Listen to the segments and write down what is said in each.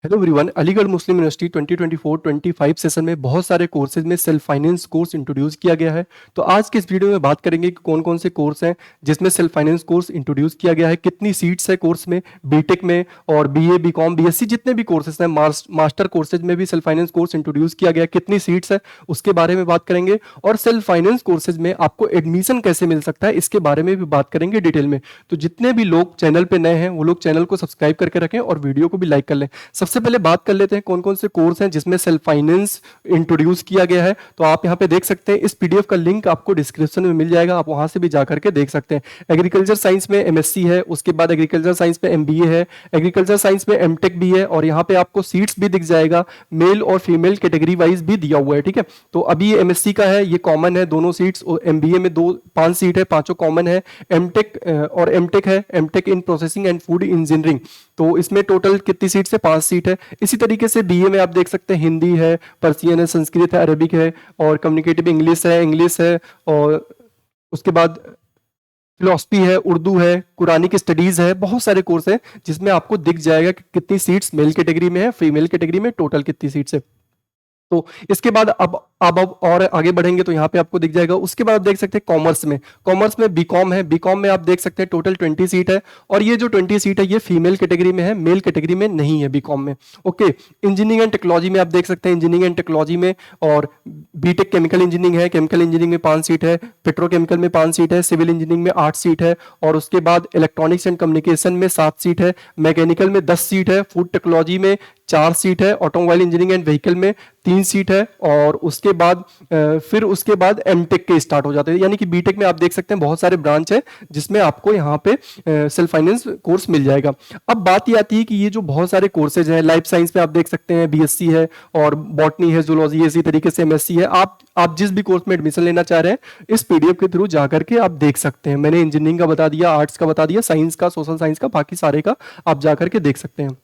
Hello everyone. Aligarh Muslim university 2024-25 session में बहुत सारे कोर्सेज में सेल्फ फाइनेंस कोर्स इंट्रोड्यूस किया गया है। तो आज के इस वीडियो में बात करेंगे कि कौन कौन से कोर्स हैं जिसमें सेल्फ फाइनेंस कोर्स इंट्रोड्यूस किया गया है, कितनी सीट्स है कोर्स में, बीटेक में और बीए, बीकॉम, बीएससी जितने भी कोर्सेज हैं, मास्टर कोर्सेज में भी सेल्फ फाइनेंस कोर्स इंट्रोड्यूस किया गया है, कितनी सीट्स है उसके बारे में बात करेंगे। और सेल्फ फाइनेंस कोर्सेज में आपको एडमिशन कैसे मिल सकता है इसके बारे में भी बात करेंगे डिटेल में। तो जितने भी लोग चैनल पर नए हैं वो लोग चैनल को सब्सक्राइब करके रखें और वीडियो को भी लाइक कर लें। सबसे पहले बात कर लेते हैं कौन कौन से कोर्स हैं जिसमें सेल्फ फाइनेंस इंट्रोड्यूस किया गया है। तो आप यहां पे देख सकते हैं, इस पीडीएफ का लिंक आपको डिस्क्रिप्शन में मिल जाएगा, आप वहां से भी जाकर के देख सकते हैं। एग्रीकल्चर साइंस में एमएससी है, उसके बाद एग्रीकल्चर साइंस में एमबीए है, एग्रीकल्चर साइंस में एमटेक भी है और यहाँ पे आपको सीट्स भी दिख जाएगा, मेल और फीमेल कैटेगरी वाइज भी दिया हुआ है। ठीक है, तो अभी ये एमएससी का है, ये कॉमन है दोनों सीट्स। एमबीए में 5 सीट है, पांचों कॉमन है। एमटेक और एमटेक है, M Tech in processing and food engineering, तो इसमें टोटल कितनी सीट्स है? 5 सीट है। इसी तरीके से बीए में आप देख सकते हैं हिंदी है, पर्सियन है, संस्कृत है, अरबिक है और कम्युनिकेटिव इंग्लिश है और उसके बाद फिलोसफी है, उर्दू है, कुरानिक स्टडीज है। बहुत सारे कोर्स हैं जिसमें आपको दिख जाएगा कि कितनी सीट्स मेल कैटेगरी में है, फीमेल कैटेगरी में टोटल कितनी सीट्स है। तो इसके बाद अब और आगे बढ़ेंगे तो यहाँ पे आपको दिख जाएगा। उसके बाद आप देख सकते हैं कॉमर्स में बीकॉम है, बीकॉम में आप देख सकते हैं टोटल 20 सीट है और ये जो 20 सीट है ये फीमेल कैटेगरी में है, मेल कैटेगरी में नहीं है बीकॉम में। ओके, इंजीनियरिंग एंड टेक्नोलॉजी में आप देख सकते हैं, इंजीनियरिंग एंड टेक्नोलॉजी में और बीटेक केमिकल इंजीनियरिंग है, केमिकल इंजीनियरिंग में 5 सीट है, पेट्रोकेमिकल में 5 सीट है, सिविल इंजीनियरिंग में 8 सीट है और उसके बाद इलेक्ट्रॉनिक्स एंड कम्युनिकेशन में 7 सीट है, मैकेनिकल में 10 सीट है, फूड टेक्नोलॉजी में 4 सीट है, ऑटोमोबाइल इंजीनियरिंग एंड व्हीकल में 3 सीट है और उसके बाद फिर उसके बाद एमटेक के स्टार्ट हो जाते हैं। यानी कि बीटेक में आप देख सकते हैं बहुत सारे ब्रांच है जिसमें आपको यहाँ पे सेल्फ फाइनेंस कोर्स मिल जाएगा। अब बात ये आती है कि ये जो बहुत सारे कोर्सेज हैं, लाइफ साइंस में आप देख सकते हैं बीएससी है और बॉटनी है, जूलॉजी है, इसी तरीके से एमएससी है। आप जिस भी कोर्स में एडमिशन लेना चाह रहे हैं इस पीडीएफ के थ्रू जाकर के आप देख सकते हैं। मैंने इंजीनियरिंग का बता दिया, आर्ट्स का बता दिया, साइंस का, सोशल साइंस का, बाकी सारे का आप जाकर के देख सकते हैं।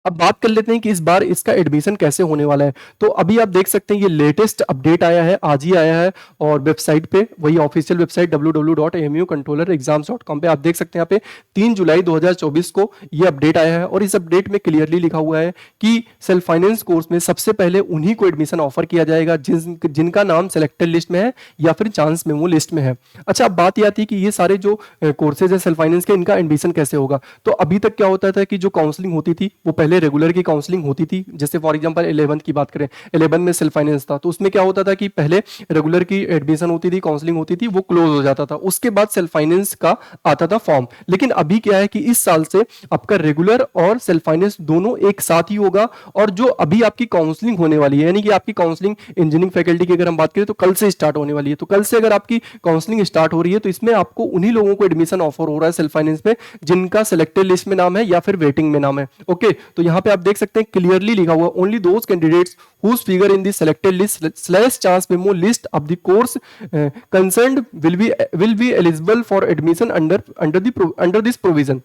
अब बात कर लेते हैं कि इस बार इसका एडमिशन कैसे होने वाला है। तो अभी आप देख सकते हैं ये लेटेस्ट अपडेट आया है, आज ही आया है और वेबसाइट पे, वही ऑफिशियल वेबसाइट www.amucontrollerexams.com पे आप देख सकते हैं। यहाँ पे 3 जुलाई 2024 को ये अपडेट आया है और इस अपडेट में क्लियरली लिखा हुआ है कि सेल्फ फाइनेंस कोर्स में सबसे पहले उन्हीं को एडमिशन ऑफर किया जाएगा जिनका नाम सिलेक्टेड लिस्ट में है या फिर चांस मेमो लिस्ट में है। अच्छा, अब बात यह आती है कि ये सारे जो कोर्सेज है सेल्फ फाइनेंस के, इनका एडमिशन कैसे होगा। तो अभी तक क्या होता था कि जो काउंसलिंग होती थी वो पहले रेगुलर की काउंसलिंग होती थी। जैसे फॉर एग्जांपल 11th की बात करें, 11 में सेल्फ फाइनेंस था तो उसमें क्या होता था कि पहले रेगुलर की एडमिशन होती थी, काउंसलिंग होती थी, वो क्लोज हो जाता था, उसके बाद सेल्फ फाइनेंस का आता था फॉर्म। लेकिन अभी क्या है कि इस साल से आपका रेगुलर और सेल्फ फाइनेंस दोनों एक साथ ही होगा और जो अभी आपकी काउंसलिंग होने वाली है, यानी कि आपकी काउंसलिंग इंजीनियरिंग फैकल्टी की अगर हम बात करें तो कल से स्टार्ट होने वाली है। तो कल से अगर आपकी काउंसलिंग स्टार्ट हो रही है तो इसमें आपको उन्हीं लोगों को एडमिशन ऑफर हो रहा है सेल्फ फाइनेंस में जिनका सिलेक्टेड लिस्ट में नाम है या फिर वेटिंग में नाम है। ओके, तो यहां पे आप देख सकते हैं क्लियरली लिखा हुआ, only those candidates whose figure in the selected list / chance memo list of the course concerned will be eligible for admission under this provision।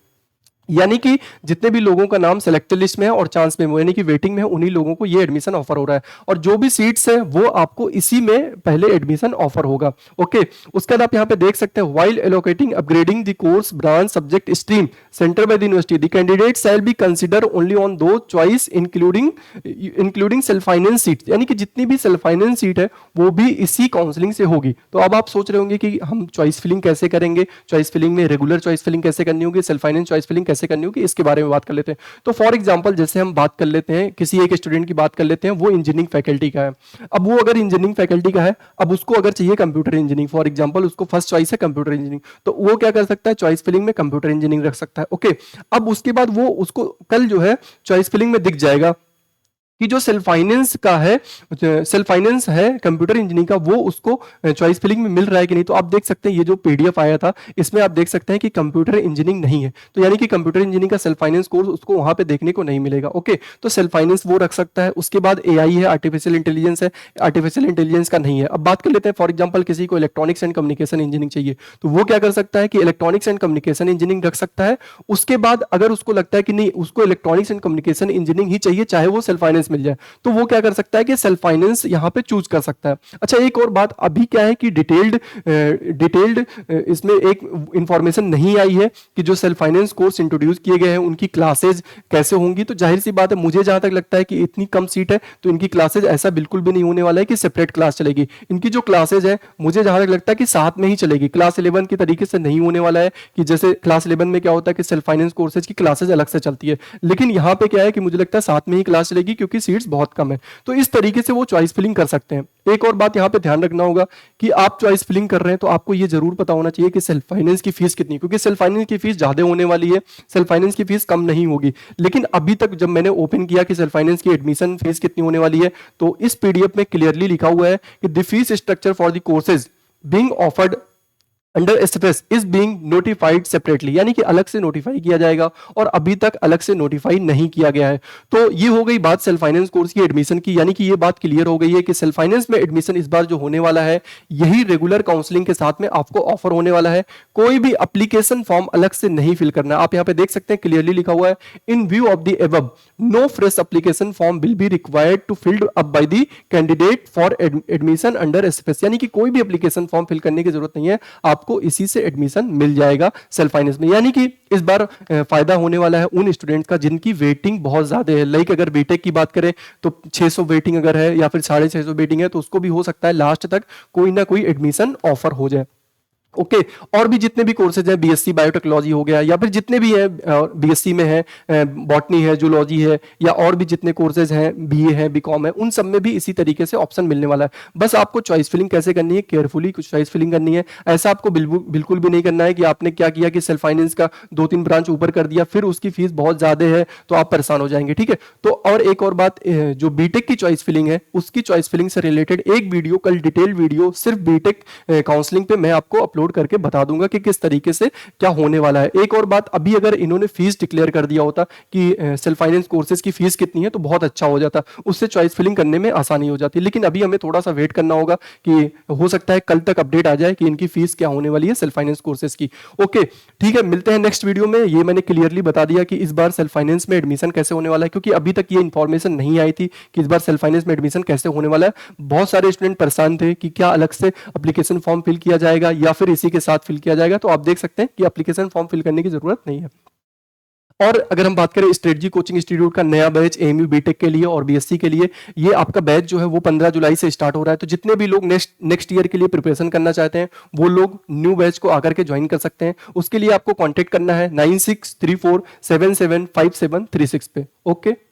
यानी कि जितने भी लोगों का नाम सिलेक्टेड लिस्ट में है और चांस मेमो यानी कि वेटिंग में है उन्हीं लोगों को ये एडमिशन ऑफर हो रहा है और जो भी सीट्स है वो आपको इसी में पहले एडमिशन ऑफर होगा। ओके, उसके बाद आप यहां पे देख सकते हैं, while allocating upgrading the course branch subject stream centre by the university the candidate shall be consider only on दो choice including self finance seat. यानी कि जितनी भी सेल्फ फाइनेंस सीट है वो भी इसी काउंसलिंग से होगी। तो अब आप सोच रहे होंगे कि हम चॉइस फिलिंग कैसे करेंगे, चॉइस फिलिंग में रेगुलर चॉइस फिलिंग कैसे करनी होगी, सेल्फ फाइनेंस चॉइस फिलिंग कैसे करनी होगी, इसके बारे में बात कर लेते हैं। तो फॉर एग्जांपल जैसे हम बात कर लेते हैं, किसी एक स्टूडेंट की बात कर लेते हैं, वो इंजीनियरिंग फैकल्टी का है। अब वो अगर इंजीनियरिंग फैकल्टी का है, अब उसको अगर चाहिए कंप्यूटर इंजीनियरिंग, फॉर एग्जांपल उसको फर्स्ट चॉइस है कंप्यूटर इंजीनियरिंग, तो वो क्या कर सकता है, चॉइस फिलिंग में कंप्यूटर इंजीनियरिंग रख सकता है। ओके, अब उसके बाद वो उसको कल जो है चॉइस फिलिंग में दिख जाएगा कि जो सेल्फ फाइनेंस का है, सेल्फ फाइनेंस है कंप्यूटर इंजीनियरिंग का, वो उसको चॉइस फिलिंग में मिल रहा है कि नहीं। तो आप देख सकते हैं ये जो पीडीएफ आया था इसमें आप देख सकते हैं कि कंप्यूटर इंजीनियरिंग नहीं है, तो यानी कि कंप्यूटर इंजीनियरिंग का सेल्फ फाइनेंस कोर्स उसको वहां पे देखने को नहीं मिलेगा। ओके, तो सेल्फ फाइनेंस वो रख सकता है। उसके बाद एआई है, आर्टिफिशियल इंटेलिजेंस है, आर्टिफिशियल इंटेलिजेंस का नहीं है। अब बात कर लेते हैं, फॉर एग्जाम्पल किसी को इलेक्ट्रॉनिक्स एंड कम्युनिकेशन इंजीनियरिंग चाहिए तो वो क्या कर सकता है कि इलेक्ट्रॉनिक्स एंड कम्युनिकेशन इंजीनियरिंग रख सकता है। उसके बाद अगर उसको लगता है कि नहीं उसको इलेक्ट्रॉनिक्स एंड कम्युनिकेशन इंजीनियरिंग ही चाहिए चाहे वो सेल्फ फाइनेंस फाइनेंस मिल जाए, तो वो क्या कर सकता है कि सेल्फ फाइनेंस यहाँ पे चूज कर सकता है। अच्छा, एक और बात, अभी क्या है कि डिटेल्ड इसमें एक इंफॉर्मेशन नहीं आई है कि जो सेल्फ फाइनेंस कोर्स इंट्रोड्यूस किए गए हैं उनकी क्लासेज कैसे होंगी। तो जाहिर सी बात है, मुझे जहां तक लगता है कि इतनी कम सीट है तो इनकी क्लासेज ऐसा बिल्कुल भी नहीं होने वाला है कि सेपरेट क्लास चलेगी। इनकी जो क्लासेज है मुझे जहां तक लगता है कि साथ में ही चलेगी, क्लास 11 की तरीके से नहीं होने वाला है कि जैसे क्लास 11 में क्या होता है कि सेल्फ फाइनेंस कोर्सेज की क्लासेज अलग से चलती है, लेकिन यहाँ पे क्या है कि मुझे लगता है साथ में ही क्लास चलेगी क्योंकि सीट्स बहुत कम है। तो इस तरीके से वो चॉइस फिलिंग कर सकते हैं। एक और बात यहाँ पे ध्यान रखना होगा कि आप चॉइस फिलिंग कर रहे हैं तो आपको ये जरूर पता होना चाहिए कि सेल्फ फाइनेंस की फीस कितनी, क्योंकि सेल्फ फाइनेंस की फीस ज्यादा होने वाली है, सेल्फ फाइनेंस की फीस कम नहीं होगी। लेकिन अभी तक जब मैंने ओपन किया कि सेल्फ फाइनेंस की एडमिशन फीस कितनी होने वाली है, तो इस पीडीएफ में क्लियरली लिखा हुआ है कि the fees structure for the courses being offered under SFS is being notified separately, यानी कि अलग से नोटिफाई किया जाएगा और अभी तक अलग से नोटिफाई नहीं किया गया है। तो ये हो गई बात सेल्फ फाइनेंस कोर्स की एडमिशन की, यानी कि ये बात क्लियर हो गई है कि सेल्फ फाइनेंस में एडमिशन इस बार जो होने वाला है यही रेगुलर काउंसलिंग के साथ में आपको ऑफर होने वाला है। कोई भी एप्लीकेशन फॉर्म अलग से नहीं फिल करना है। आप यहाँ पे देख सकते हैं क्लियरली लिखा हुआ है, in view of the above no fresh application form will be required to filled up by the candidate for admission under SFS, यानी कि कोई भी एप्लीकेशन फॉर्म फिल करने की जरूरत नहीं है, आपको इसी से एडमिशन मिल जाएगा सेल्फ फाइनेंस में। यानी कि इस बार फायदा होने वाला है उन स्टूडेंट्स का जिनकी वेटिंग बहुत ज्यादा है। लाइक अगर बीटेक की बात करें तो 600 वेटिंग अगर है या फिर 650 वेटिंग है, तो उसको भी हो सकता है लास्ट तक कोई ना कोई एडमिशन ऑफर हो जाए। ओके, और भी जितने भी कोर्सेज हैं, बीएससी बायोटेक्नोलॉजी हो गया या फिर जितने भी है बीएससी में है, बॉटनी है, जूलॉजी है, या और भी जितने कोर्सेज हैं, बीए है, बीकॉम है, उन सब में भी इसी तरीके से ऑप्शन मिलने वाला है। बस आपको चॉइस फिलिंग कैसे करनी है, केयरफुली कुछ चॉइस फिलिंग करनी है। ऐसा आपको बिल्कुल भी नहीं करना है कि आपने क्या किया कि सेल्फ फाइनेंस का 2-3 ब्रांच ऊपर कर दिया, फिर उसकी फीस बहुत ज्यादा है तो आप परेशान हो जाएंगे। ठीक है, तो और एक और बात, जो बीटेक की चॉइस फिलिंग है उसकी चॉइस फिलिंग से रिलेटेड एक वीडियो, कल डिटेल वीडियो सिर्फ बीटेक काउंसलिंग पे मैं आपको अपलोड करके बता दूंगा कि किस तरीके से क्या होने वाला है। एक और बात, अभी अगर इन्होंने फीस डिक्लेयर कर दिया होता कि सेल्फ फाइनेंस कोर्सेज की फीस कितनी है तो बहुत अच्छा हो जाता, उससे चॉइस फिलिंग करने में आसानी हो जाती। लेकिन अभी हमें थोड़ा सा वेट करना होगा कि हो सकता है कल तक अपडेट आ जाए कि इनकी फीस क्या होने वाली है सेल्फ फाइनेंस कोर्सेज की। ओके, ठीक है, मिलते हैं नेक्स्ट वीडियो में। ये मैंने क्लियरली बता दिया कि इस बार सेल्फ फाइनेंस में एडमिशन कैसे होने वाला है, क्योंकि अभी तक ये इंफॉर्मेशन नहीं आई थी कि इस बार सेल्फ फाइनेंस में एडमिशन कैसे होने वाला है। बहुत सारे स्टूडेंट परेशान थे कि क्या अलग से एप्लीकेशन फॉर्म फिल किया जाएगा या फिर इसी के साथ फिल किया जाएगा। तो आप देख सकते हैं कि एप्लीकेशन फॉर्म फिल करने की जरूरत नहीं है। और अगर हम बात करें स्ट्रेटजी कोचिंग इंस्टीट्यूट का नया बैच एएमयू बीटेक के लिए और बीएससी के लिए, ये आपका बैच जो है वो 15 जुलाई से स्टार्ट हो रहा है। तो जितने भी लोग नेक्स्ट ईयर के लिए प्रिपरेशन करना चाहते हैं वो लोग न्यू बैच को आकर के ज्वाइन कर सकते हैं। उसके लिए आपको कॉन्टेक्ट करना है 9634775736 पे। ओके।